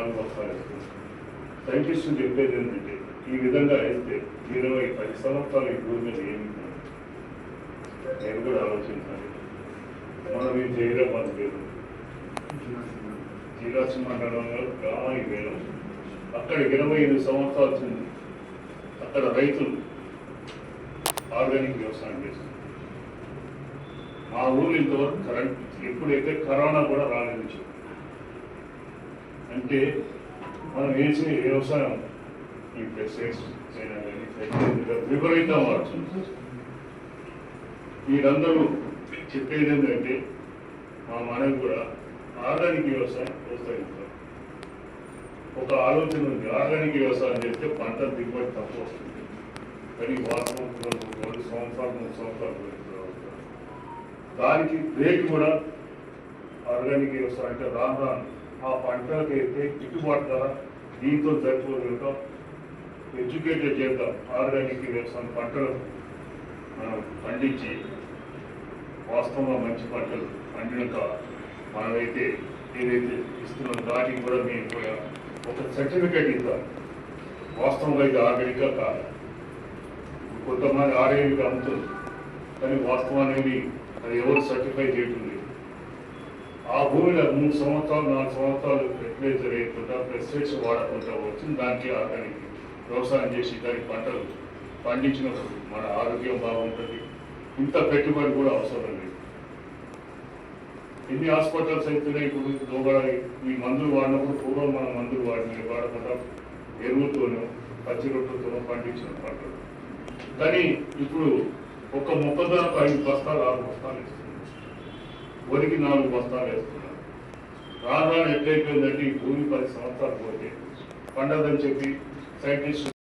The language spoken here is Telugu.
4 బస్తాలు వేస్తున్నాం. సైంటిస్టులు చెప్పేది ఏంటంటే ఈ విధంగా వేస్తే 20-10 సంవత్సరాలు ఈ భూమి మీద ఏమి నేను కూడా ఆలోచించాలి. మనం ఈ జైరాబాద్ పేరు జిల్లాసి మండలంలో గ్రామానికి వేరు, అక్కడ 25 సంవత్సరాలు వచ్చింది. అక్కడ రైతులు ఆర్గానిక్ వ్యవసాయం చేస్తారు. మా ఊరు ఇంతవరకు కరెంట్ ఎప్పుడైతే కరోనా కూడా రాలేదు. అంటే మనం వేసే వ్యవసాయం ఈ పెస్టిసైడ్స్ విపరీతం వాడుతుంది. మీరందరూ చెప్పేది ఏంటంటే మా మనకు కూడా ఆర్గానిక్ వ్యవసాయం ప్రోత్సహిస్తారు. ఒక ఆలోచన ఉంది, ఆర్గానిక్ వ్యవసాయం చేస్తే పంట దిగుబడి తక్కువ వస్తుంది. కానీ వాస్తవం 2 సంవత్సరాలు 3 సంవత్సరాలు దానికి రేటు కూడా ఆర్గానిక్ వ్యవసాయం అంటే రాను ఆ పంటలకు అయితే గిట్టుబాటు ధర దీంతో సరిపోదు. ఎడ్యుకేటెడ్ చేద్దాం. ఆర్గానిక్ వ్యవసాయం పంటలు మనం పండించి వాస్తవంగా మంచి పంటలు పండినాక మనమైతే ఏదైతే ఇస్తున్నాం దానికి కూడా మేము కూడా ఒక సర్టిఫికేట్ ఇద్దాం. వాస్తవంగా ఇది ఆర్గానిక్గా కాదు. కొంతమంది ఆర్గానిక్ అమ్ముతుంది కానీ వాస్తవం అనేది అది ఎవరు సర్టిఫై చేయటుంది. ఆ భూమిలో 3 సంవత్సరాలు 4 సంవత్సరాలు ఫెర్టిలైజర్ వేయకుండా పెస్టిసైడ్స్ వాడకుండా వచ్చింది. దానికి ఆర్గానిక్ వ్యవసాయం చేసి దానికి పంటలు పండించినప్పుడు మన ఆరోగ్యం బాగుంటుంది. ఇంత పెట్టుబడి కూడా అవసరం లేదు. ఎన్ని హాస్పిటల్స్ అయితేనే ఇప్పుడు లోగడ ఈ మందులు వాడినప్పుడు పూర్వం మన మందులు వాడకుండా ఎరువుతోనూ పచ్చి రొట్టెలతోనూ పండించిన పంటలు. కానీ ఇప్పుడు ఒక మొక్కజొన్నకు 5 బస్తాలు 6 బస్తాలు వేస్తున్నారు, వరికి 4 బస్తాలు వేస్తున్నారు. రాను ఎట్లయిపోయిందంటే ఈ భూమి 10 సంవత్సరాలు పోతే పండదని చెప్పి సైంటిస్ట్